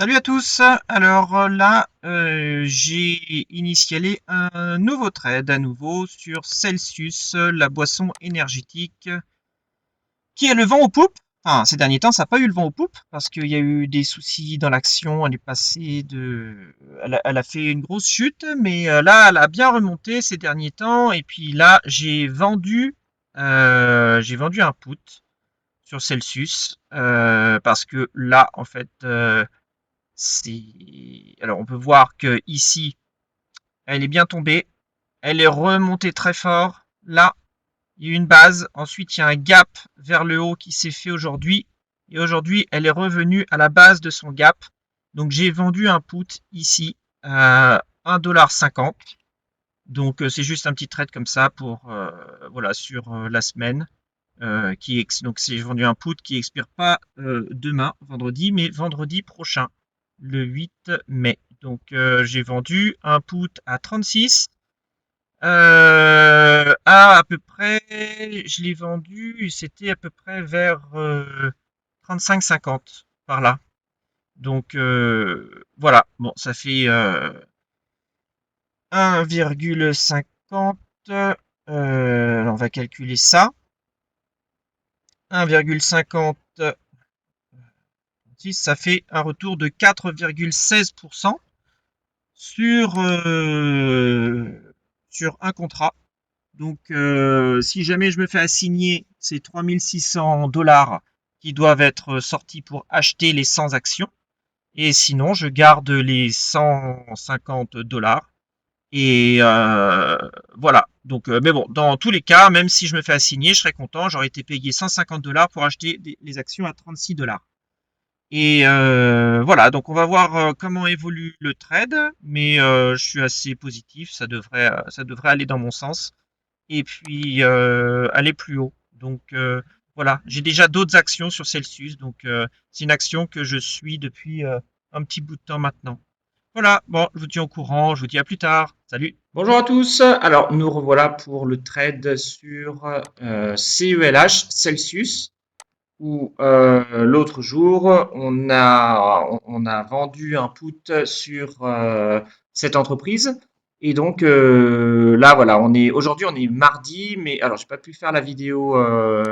Salut à tous. Alors là, j'ai initialé un nouveau trade à nouveau sur Celsius, la boisson énergétique qui a le vent aux poupes. Enfin, ces derniers temps, ça n'a pas eu le vent aux poupes parce qu'il y a eu des soucis dans l'action. Elle est passée de, elle a fait une grosse chute, mais là, elle a bien remonté ces derniers temps. Et puis là, j'ai vendu un put sur Celsius parce que là, en fait. Alors, on peut voir que ici, elle est bien tombée. Elle est remontée très fort. Là, il y a une base. Ensuite, il y a un gap vers le haut qui s'est fait aujourd'hui. Et aujourd'hui, elle est revenue à la base de son gap. Donc, j'ai vendu un put ici à 1,50 $. Donc, c'est juste un petit trade comme ça pour, voilà, sur la semaine. Donc, j'ai vendu un put qui expire pas demain, vendredi, mais vendredi prochain, le 8 mai. Donc, j'ai vendu un put à 36. À peu près, je l'ai vendu, c'était à peu près vers 35,50 par là. Donc, voilà, bon, ça fait 1,50. On va calculer ça. 1,50, ça fait un retour de 4,16% sur, sur un contrat. Donc, si jamais je me fais assigner ces 3600 $ qui doivent être sortis pour acheter les 100 actions, et sinon, je garde les 150 $. Et voilà. Donc, mais bon, dans tous les cas, même si je me fais assigner, je serais content. J'aurais été payé 150 $ pour acheter les actions à 36 $. Et voilà, donc on va voir comment évolue le trade, mais je suis assez positif, ça devrait aller dans mon sens et puis aller plus haut. Donc voilà, j'ai déjà d'autres actions sur Celsius, donc c'est une action que je suis depuis un petit bout de temps maintenant. Voilà, bon, je vous tiens au courant, je vous dis à plus tard. Salut. Bonjour à tous. Alors, nous revoilà pour le trade sur CELH, Celsius, où l'autre jour, on a vendu un put sur cette entreprise. Et donc là, voilà, aujourd'hui, on est mardi, mais alors j'ai pas pu faire la vidéo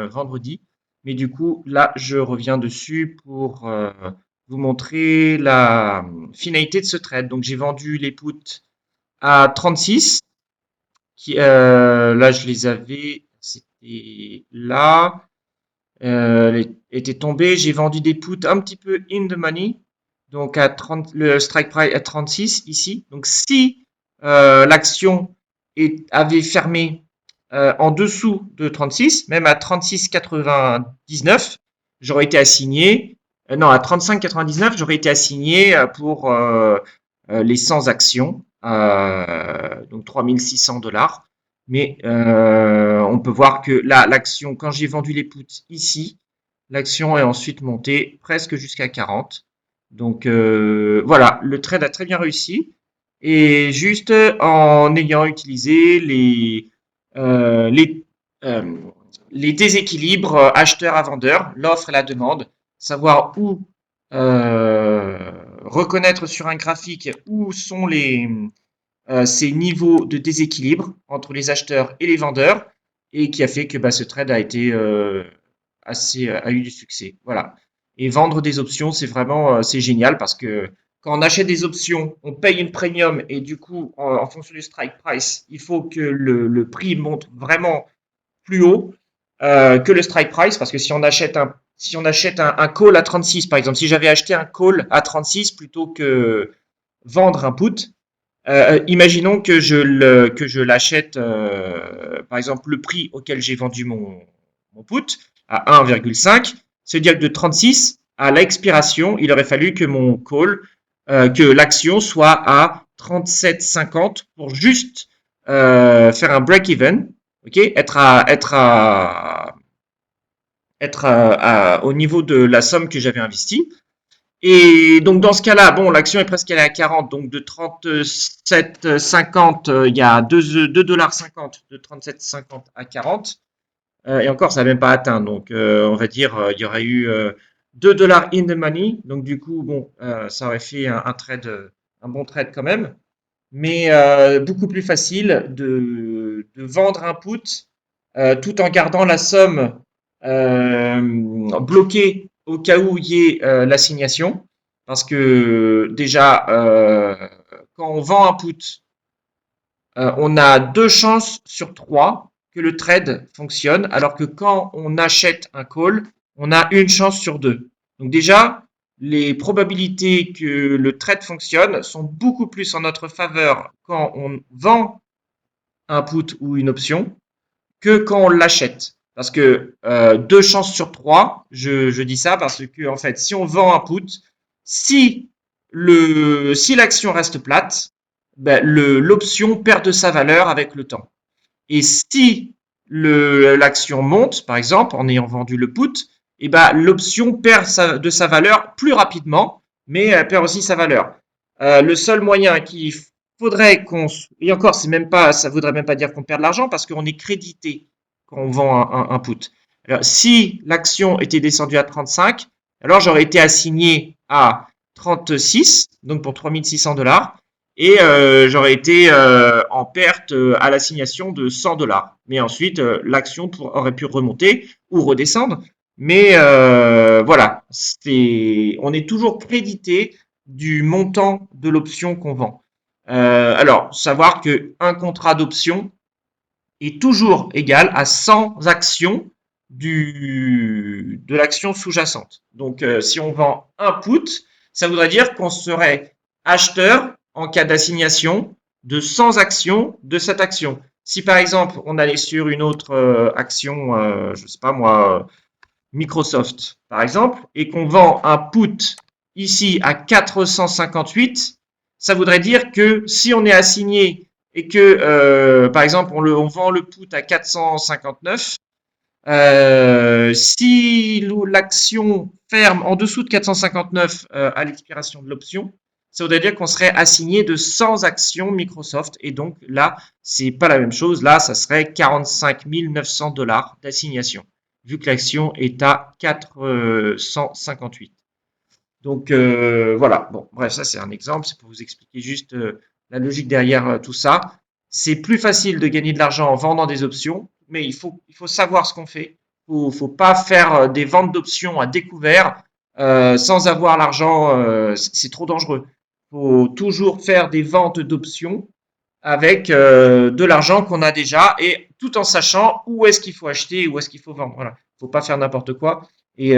vendredi, mais du coup, là, je reviens dessus pour vous montrer la finalité de ce trade. Donc, j'ai vendu les puts à 36, là, je les avais, c'était là. Elle était tombée. J'ai vendu des puts un petit peu in the money. Donc à 30, le strike price à 36 ici. Donc si l'action avait fermé en dessous de 36, même à 36,99, j'aurais été assigné. Non, à 35,99, j'aurais été assigné pour les 100 actions. Donc 3600 $. Mais on peut voir que là, l'action, quand j'ai vendu les puts ici, l'action est ensuite montée presque jusqu'à 40. Donc voilà, le trade a très bien réussi. Et juste en ayant utilisé euh, les, euh, les déséquilibres acheteurs à vendeurs, l'offre et la demande, savoir où reconnaître sur un graphique où sont ces niveaux de déséquilibre entre les acheteurs et les vendeurs et qui a fait que ce trade a été a eu du succès. Voilà. Et vendre des options, c'est vraiment c'est génial parce que quand on achète des options, on paye une premium et du coup, en fonction du strike price, il faut que le prix monte vraiment plus haut que le strike price parce que si on achète un call à 36, par exemple, si j'avais acheté un call à 36 plutôt que vendre un put, imaginons que je l'achète, par exemple, le prix auquel j'ai vendu mon put à 1,5, c'est-à-dire que de 36 à l'expiration, il aurait fallu que mon call, que l'action soit à 37,50 pour juste faire un break-even, ok, être au niveau de la somme que j'avais investie. Et donc dans ce cas-là, bon, l'action est presque allée à 40, donc de 37,50, il y a 2,50 $, de 37,50 à 40. Et encore, ça n'a même pas atteint. Donc on va dire, il y aurait eu $2 in the money. Donc du coup, bon, ça aurait fait un trade, un bon trade quand même. Mais beaucoup plus facile de vendre un put tout en gardant la somme bloquée au cas où il y ait l'assignation. Parce que déjà, quand on vend un put, on a 2 chances sur 3 que le trade fonctionne, alors que quand on achète un call, on a une chance sur 2. Donc déjà, les probabilités que le trade fonctionne sont beaucoup plus en notre faveur quand on vend un put ou une option que quand on l'achète. Parce que 2 chances sur 3, je dis ça parce que en fait, si on vend un put, si l'action reste plate, ben, l'option perd de sa valeur avec le temps. Et si l'action monte, par exemple, en ayant vendu le put, et ben, l'option perd de sa valeur plus rapidement, mais elle perd aussi sa valeur. Le seul moyen qu'il faudrait qu'on... Et encore, c'est même pas, ça voudrait même pas dire qu'on perd de l'argent parce qu'on est crédité quand on vend un put. Alors, si l'action était descendue à 35, alors j'aurais été assigné à 36, donc pour $3600, et j'aurais été en perte à l'assignation de $100. Mais ensuite, l'action aurait pu remonter ou redescendre. Mais voilà, on est toujours crédité du montant de l'option qu'on vend. Alors, savoir qu'un contrat d'option est toujours égal à 100 actions de l'action sous-jacente. Donc, si on vend un put, ça voudrait dire qu'on serait acheteur en cas d'assignation de 100 actions de cette action. Si par exemple, on allait sur une autre action, je ne sais pas moi, Microsoft par exemple, et qu'on vend un put ici à 458, ça voudrait dire que si on est assigné et que, par exemple, on vend le put à 459, si l'action ferme en dessous de 459 à l'expiration de l'option, ça voudrait dire qu'on serait assigné de 100 actions Microsoft. Et donc là, c'est pas la même chose. Là, ça serait 45 900 $ d'assignation, vu que l'action est à 458. Donc voilà, bon, bref, ça c'est un exemple, c'est pour vous expliquer juste la logique derrière tout ça. C'est plus facile de gagner de l'argent en vendant des options, mais il faut savoir ce qu'on fait. Faut pas faire des ventes d'options à découvert sans avoir l'argent, c'est trop dangereux. Faut toujours faire des ventes d'options avec de l'argent qu'on a déjà et tout en sachant où est-ce qu'il faut acheter et où est-ce qu'il faut vendre. Voilà, faut pas faire n'importe quoi. Et,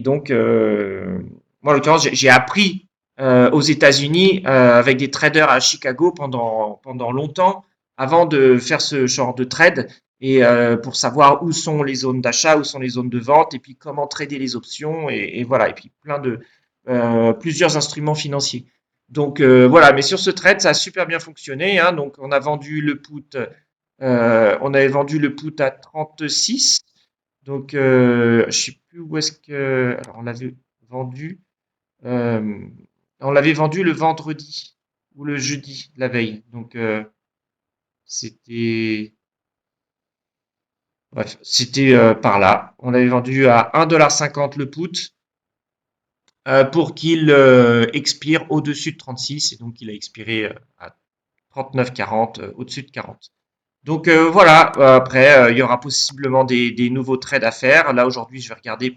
donc, moi, en l'occurrence, j'ai appris aux États-Unis avec des traders à Chicago pendant longtemps avant de faire ce genre de trade et pour savoir où sont les zones d'achat, où sont les zones de vente et puis comment trader les options et voilà. Et puis plusieurs instruments financiers. Donc voilà, mais sur ce trade, ça a super bien fonctionné. Hein, donc on a vendu le put, on avait vendu le put à 36. Donc je sais plus où est-ce que, alors vendu, euh, on l'avait vendu le vendredi ou le jeudi la veille. Donc c'était, bref, c'était par là. On l'avait vendu à 1,50 $ le put. Pour qu'il expire au-dessus de 36 et donc il a expiré à 39,40 au-dessus de 40. Donc voilà, après il y aura possiblement des nouveaux trades à faire. Là aujourd'hui je vais regarder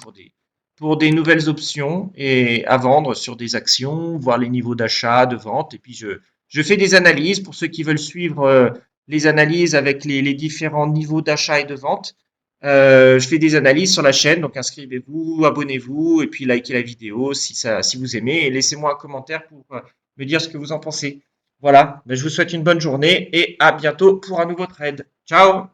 pour des nouvelles options et à vendre sur des actions, voir les niveaux d'achat, de vente et puis je fais des analyses pour ceux qui veulent suivre les analyses avec les différents niveaux d'achat et de vente. Je fais des analyses sur la chaîne, donc inscrivez-vous, abonnez-vous et puis likez la vidéo si vous aimez et laissez-moi un commentaire pour me dire ce que vous en pensez. Voilà, ben, je vous souhaite une bonne journée et à bientôt pour un nouveau trade. Ciao!